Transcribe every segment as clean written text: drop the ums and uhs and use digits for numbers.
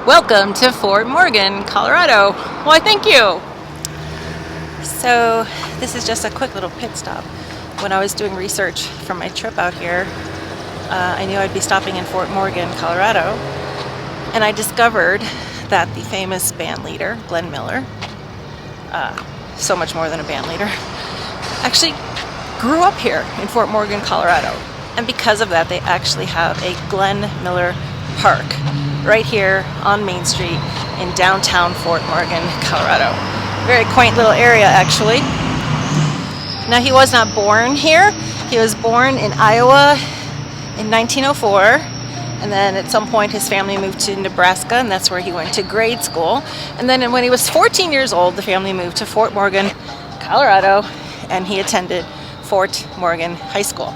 Welcome to Fort Morgan, Colorado. Why, thank you. So, this is just a quick little pit stop. When I was doing research for my trip out here, I knew I'd be stopping in Fort Morgan, Colorado, and I discovered that the famous band leader, Glenn Miller, so much more than a band leader, actually grew up here in Fort Morgan, Colorado. And because of that, they actually have a Glenn Miller Park right here on Main Street in downtown Fort Morgan, Colorado. Very quaint little area, actually. Now, he was not born here. He was born in Iowa in 1904, and then at some point his family moved to Nebraska, and that's where he went to grade school. And then when he was 14 years old, the family moved to Fort Morgan, Colorado, and he attended Fort Morgan High School.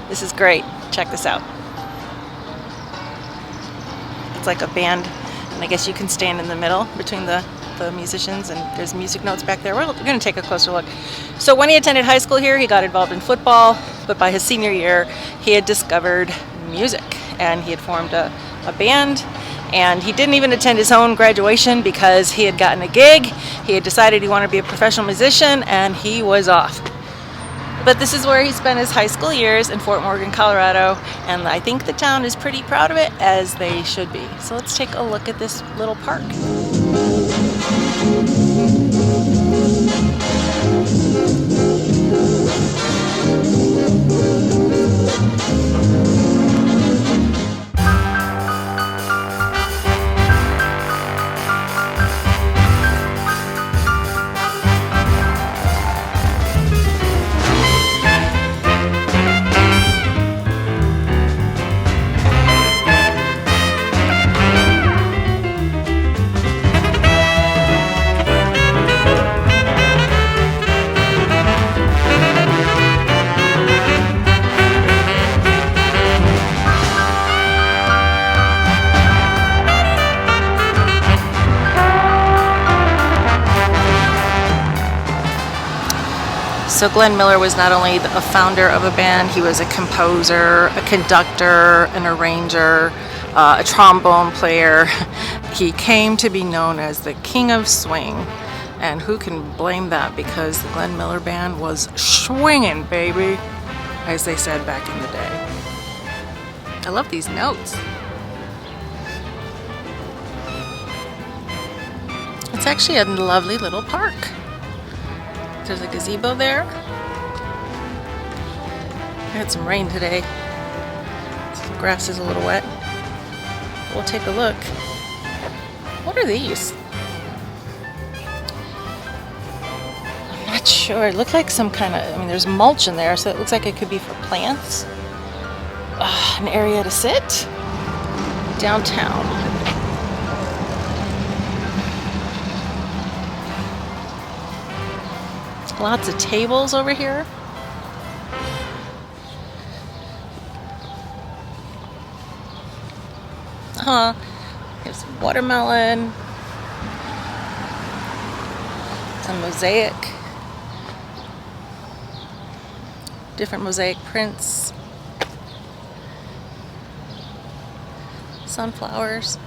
This is great. Check this out. It's like a band, and I guess you can stand in the middle between the musicians, and there's music notes back there. We're going to take a closer look. So when he attended high school here, he got involved in football, but by his senior year, he had discovered music, and he had formed a band, and he didn't even attend his own graduation because he had gotten a gig. He had decided he wanted to be a professional musician, and he was off. But this is where he spent his high school years in Fort Morgan, Colorado, and I think the town is pretty proud of it, as they should be. So let's take a look at this little park. So Glenn Miller was not only a founder of a band, he was a composer, a conductor, an arranger, a trombone player. He came to be known as the King of Swing. And who can blame that, because the Glenn Miller Band was swinging, baby, as they said back in the day. I love these notes. It's actually a lovely little park. There's a gazebo there. I had some rain today, so the grass is a little wet. We'll take a look. What are these? I'm not sure. It looked like some kind of, there's mulch in there, so it looks like it could be for plants. An area to sit downtown. Lots of tables over here. Here's watermelon. Some mosaic. Different mosaic prints. Sunflowers.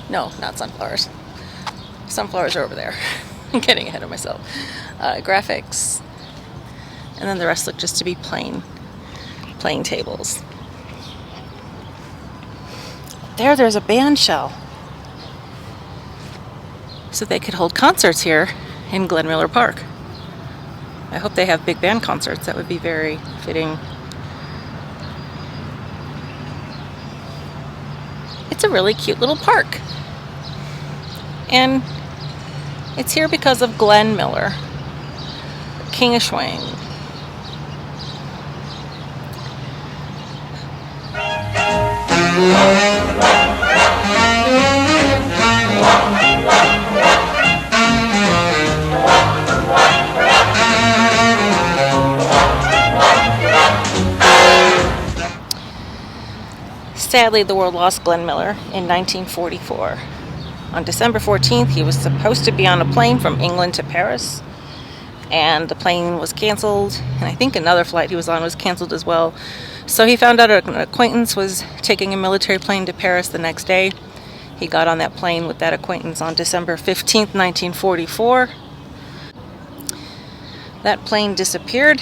No, not sunflowers. Sunflowers are over there. I'm getting ahead of myself. Graphics, and then the rest look just to be plain tables. There's a band shell, so they could hold concerts here in Glenn Miller Park. I hope they have big band concerts. That would be very fitting. It's a really cute little park, and it's here because of Glenn Miller, King of Swing. Sadly, the world lost Glenn Miller in 1944. On December 14th, he was supposed to be on a plane from England to Paris, and the plane was canceled, and I think another flight he was on was canceled as well. So he found out an acquaintance was taking a military plane to Paris the next day. He got on that plane with that acquaintance on December 15th, 1944. That plane disappeared,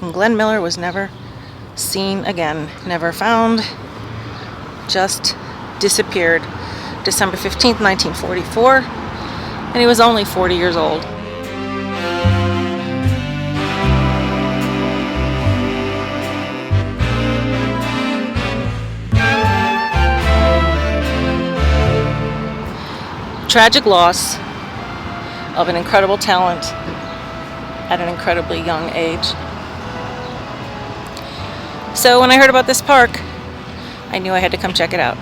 and Glenn Miller was never seen again. Never found, just disappeared. December 15th, 1944, and he was only 40 years old. Tragic loss of an incredible talent at an incredibly young age. So when I heard about this park, I knew I had to come check it out.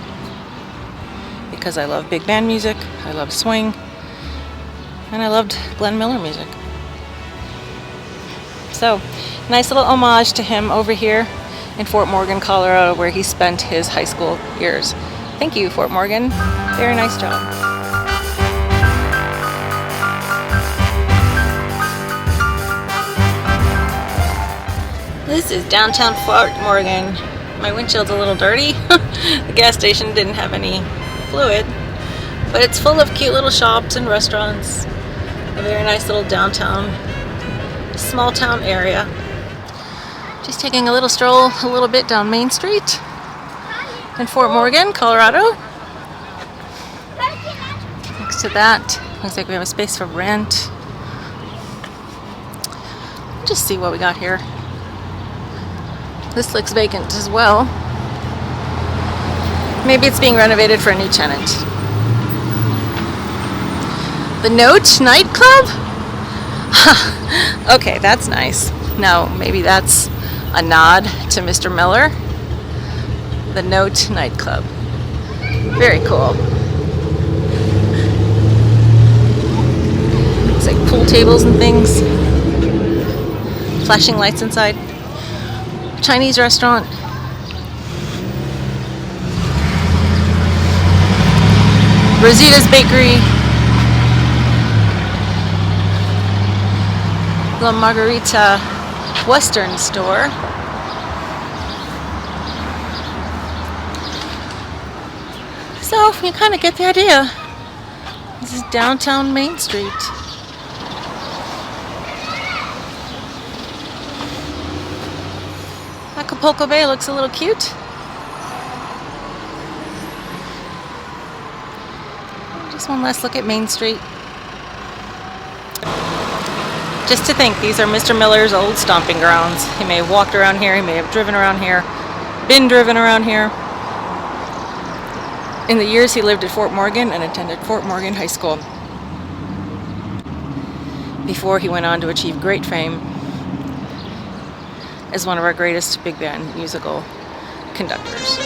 Because I love big band music, I love swing, and I loved Glenn Miller music. So, nice little homage to him over here in Fort Morgan, Colorado, where he spent his high school years. Thank you, Fort Morgan. Very nice job. This is downtown Fort Morgan. My windshield's a little dirty. The gas station didn't have any fluid, but it's full of cute little shops and restaurants. A very nice little downtown, small town area. Just taking a little stroll a little bit down Main Street in Fort Morgan, Colorado. Next to that, looks like we have a space for rent. Just see what we got here. This looks vacant as well. Maybe it's being renovated for a new tenant. The Note nightclub? Okay, that's nice. Now, maybe that's a nod to Mr. Miller. The Note nightclub. Very cool. It's like pool tables and things. Flashing lights inside. Chinese restaurant. Rosita's Bakery. La Margarita Western Store. So you kind of get the idea. This is downtown Main Street. Acapulco Bay looks a little cute. Just one last look at Main Street. Just to think, these are Mr. Miller's old stomping grounds. He may have walked around here, he may have driven around here, been driven around here. In the years he lived at Fort Morgan and attended Fort Morgan High School, before he went on to achieve great fame as one of our greatest big band musical conductors.